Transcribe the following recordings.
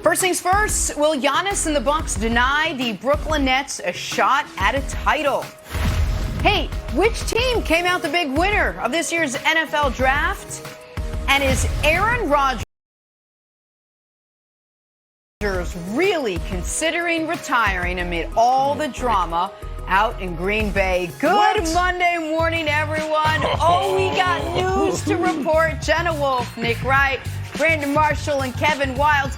First things first, will Giannis and the Bucks deny the Brooklyn Nets a shot at a title? Hey, which team came out the big winner of this year's NFL draft? And is Aaron Rodgers really considering retiring amid all the drama out in Green Bay? Good Monday morning, everyone. We got news to report. Jenna Wolf, Nick Wright, Brandon Marshall, and Kevin Wilds.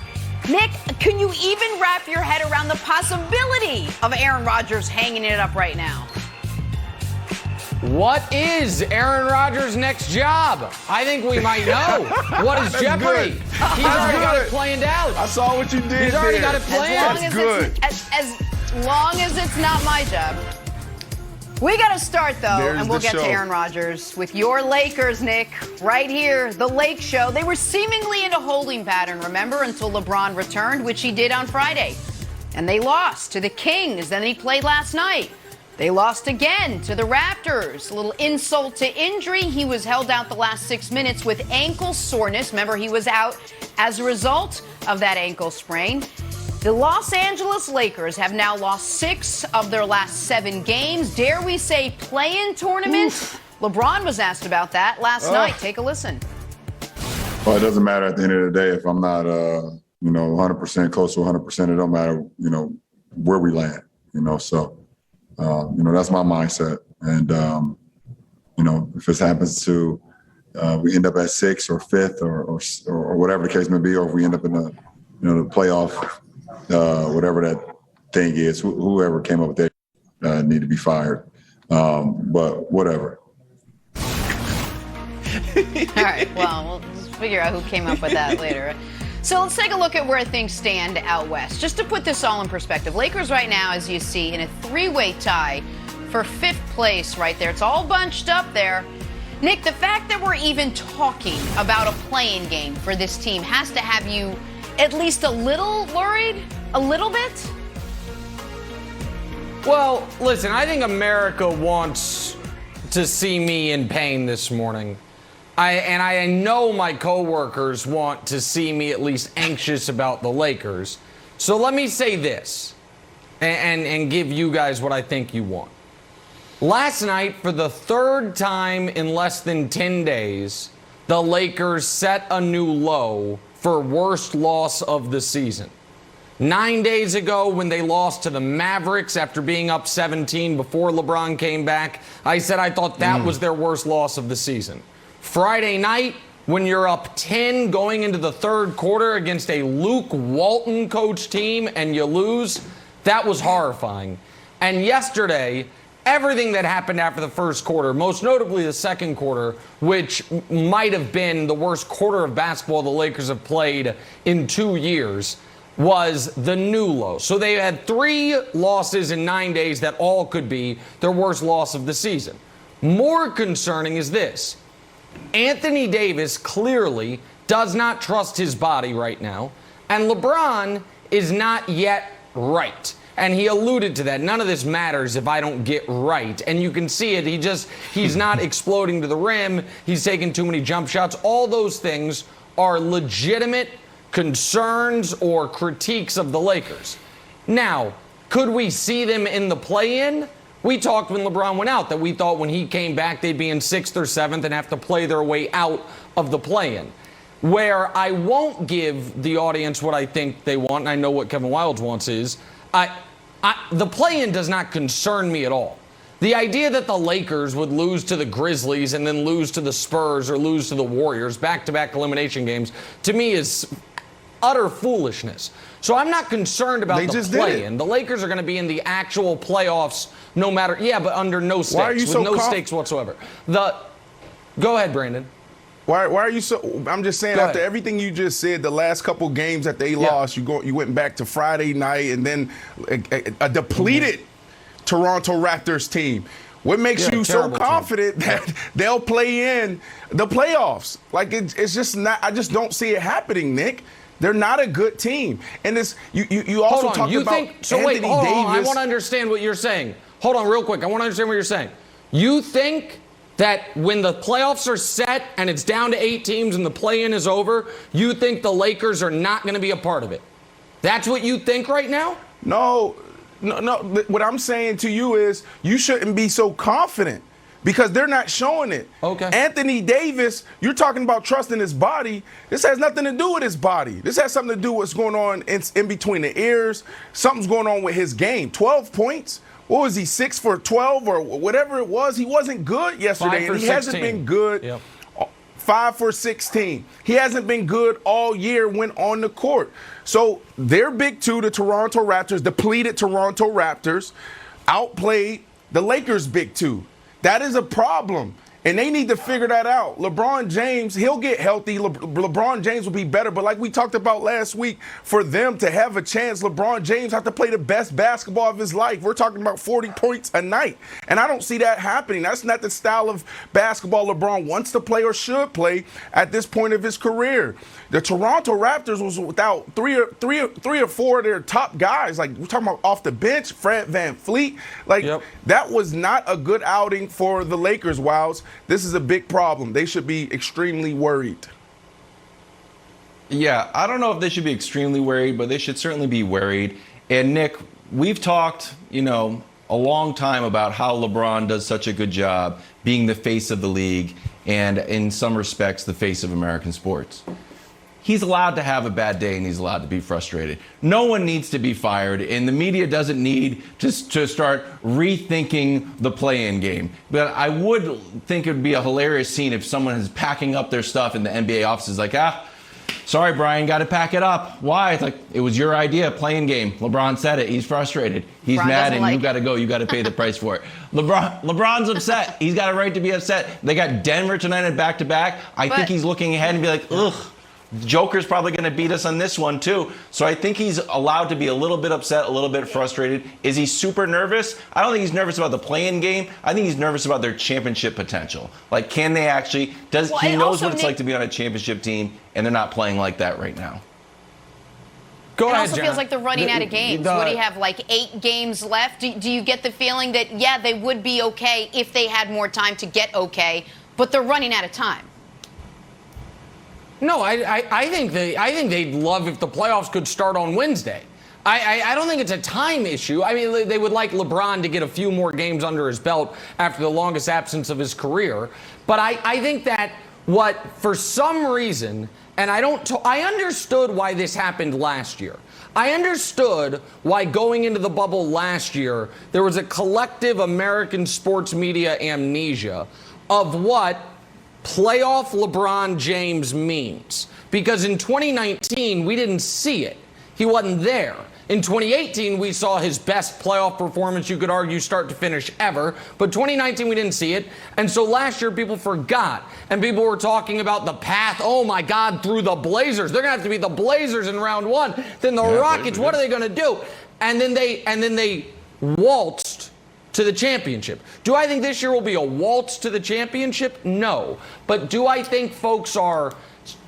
Nick, can you even wrap your head around the possibility of Aaron Rodgers hanging it up right now? What is Aaron Rodgers' next job? I think we might know. What is Jeopardy? Good. He's already got it planned out. I saw what you did. He's already got it planned. As long as it's not my job. We got to start, though, and we'll get to Aaron Rodgers with your Lakers, Nick. Right here, the Lake Show. They were seemingly in a holding pattern, remember, until LeBron returned, which he did on Friday. And they lost to the Kings. Then he played last night. They lost again to the Raptors. A little insult to injury. He was held out the last 6 minutes with ankle soreness. Remember, he was out as a result of that ankle sprain. The Los Angeles Lakers have now lost 6 of their last 7 games. Dare we say play-in tournament? LeBron was asked about that last night. Take a listen. Well, it doesn't matter at the end of the day if I'm not, 100% close to 100%. It don't matter, where we land, so. That's my mindset. And, if this happens to we end up at 6th or 5th or whatever the case may be, or if we end up in the playoff, whatever that thing is, whoever came up with that need to be fired. But whatever. All right. Well, we'll figure out who came up with that later. So let's take a look at where things stand out west. Just to put this all in perspective, Lakers right now, as you see, in a 3-way tie for 5th place right there. It's all bunched up there. Nick, the fact that we're even talking about a play-in game for this team has to have you at least a little worried? A little bit? Well, listen, I think America wants to see me in pain this morning. I know my coworkers want to see me at least anxious about the Lakers. So let me say this and give you guys what I think you want. Last night, for the 3rd time in less than 10 days, the Lakers set a new low for worst loss of the season. 9 days ago, when they lost to the Mavericks after being up 17 before LeBron came back, I said I thought that was their worst loss of the season. Friday night, when you're up 10 going into the 3rd quarter against a Luke Walton coach team and you lose, that was horrifying. And yesterday, everything that happened after the 1st quarter, most notably the 2nd quarter, which might have been the worst quarter of basketball the Lakers have played in 2 years, was the new low. So they had 3 losses in 9 days that all could be their worst loss of the season. More concerning is this. Anthony Davis clearly does not trust his body right now, and LeBron is not yet right. And he alluded to that. None of this matters if I don't get right. And you can see it. He's not exploding to the rim. He's taking too many jump shots. All those things are legitimate concerns or critiques of the Lakers. Now, could we see them in the play-in? We talked when LeBron went out that we thought when he came back they'd be in 6th or 7th and have to play their way out of the play-in. Where I won't give the audience what I think they want, and I know what Kevin Wilds wants is, the play-in does not concern me at all. The idea that the Lakers would lose to the Grizzlies and then lose to the Spurs or lose to the Warriors, back-to-back elimination games, to me is utter foolishness. So I'm not concerned about the play-in. The Lakers are going to be in the actual playoffs no matter, but under no stakes. Why are you with so no stakes whatsoever. Go ahead, Brandon. Why are you so? I'm just saying, after everything you just said, the last couple games that they lost, you went back to Friday night and then a depleted Toronto Raptors team. What makes you so confident that they'll play in the playoffs? Like it's just not. I just don't see it happening, Nick. They're not a good team. And this you also talked about Anthony Davis. I want to understand what you're saying. Hold on real quick. I want to understand what you're saying. You think that when the playoffs are set and it's down to 8 teams and the play-in is over, you think the Lakers are not going to be a part of it? That's what you think right now? No. What I'm saying to you is you shouldn't be so confident because they're not showing it. Okay. Anthony Davis, you're talking about trusting his body. This has nothing to do with his body. This has something to do with what's going on in between the ears. Something's going on with his game. 12 points. What was he, 6 for 12 or whatever it was? He wasn't good yesterday, and he hasn't been good. Yep. 5 for 16. He hasn't been good all year when on the court. So their big two, the Toronto Raptors, depleted Toronto Raptors, outplayed the Lakers' big two. That is a problem. And they need to figure that out. LeBron James, he'll get healthy. LeBron James will be better. But like we talked about last week, for them to have a chance, LeBron James have to play the best basketball of his life. We're talking about 40 points a night. And I don't see that happening. That's not the style of basketball LeBron wants to play or should play at this point of his career. The Toronto Raptors was without three or four of their top guys. Like, we're talking about off the bench, Fred VanVleet. Like, that was not a good outing for the Lakers, Wilds. This is a big problem. They should be extremely worried. Yeah, I don't know if they should be extremely worried, but they should certainly be worried. And Nick, we've talked, a long time about how LeBron does such a good job being the face of the league and, in some respects, the face of American sports. He's allowed to have a bad day and he's allowed to be frustrated. No one needs to be fired, and the media doesn't need to start rethinking the play-in game. But I would think it would be a hilarious scene if someone is packing up their stuff in the NBA offices like, sorry, Brian, got to pack it up. Why? It's like, it was your idea, play-in game. LeBron said it. He's frustrated. He's mad, and you got to go. You got to pay the price for it. LeBron's upset. He's got a right to be upset. They got Denver tonight at back-to-back. I think he's looking ahead and be like, ugh. Joker's probably going to beat us on this one, too. So I think he's allowed to be a little bit upset, a little bit frustrated. Is he super nervous? I don't think he's nervous about the play-in game. I think he's nervous about their championship potential. Like, can they actually... he knows what it's like to be on a championship team, and they're not playing like that right now. It also feels like they're running out of games. What do you have, like 8 games left? Do you get the feeling that, yeah, they would be okay if they had more time to get okay, but they're running out of time? No, I think they'd love if the playoffs could start on Wednesday. I don't think it's a time issue. I mean, they would like LeBron to get a few more games under his belt after the longest absence of his career. But I think that for some reason, and I understood why this happened last year. I understood why going into the bubble last year, there was a collective American sports media amnesia of what playoff LeBron James means. Because in 2019, we didn't see it. He wasn't there. In 2018, we saw his best playoff performance, you could argue, start to finish ever. But 2019, we didn't see it. And so last year, people forgot. And people were talking about the path, oh my God, through the Blazers. They're going to have to beat the Blazers in round 1. Then the Rockets, what are they going to do? And then they waltzed to the championship. Do I think this year will be a waltz to the championship? No. But do I think folks are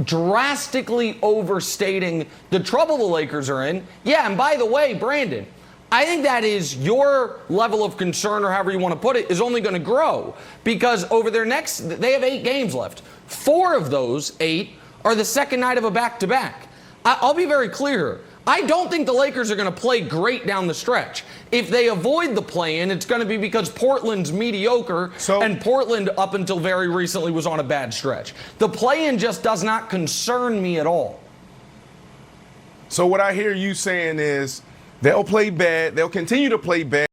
drastically overstating the trouble the Lakers are in? Yeah, and by the way, Brandon, I think that is your level of concern, or however you want to put it, is only going to grow. Because over their they have 8 games left. 4 of those 8 are the second night of a back-to-back. I'll be very clear. I don't think the Lakers are going to play great down the stretch. If they avoid the play-in, it's going to be because Portland's mediocre, and Portland, up until very recently, was on a bad stretch. The play-in just does not concern me at all. So what I hear you saying is they'll play bad. They'll continue to play bad.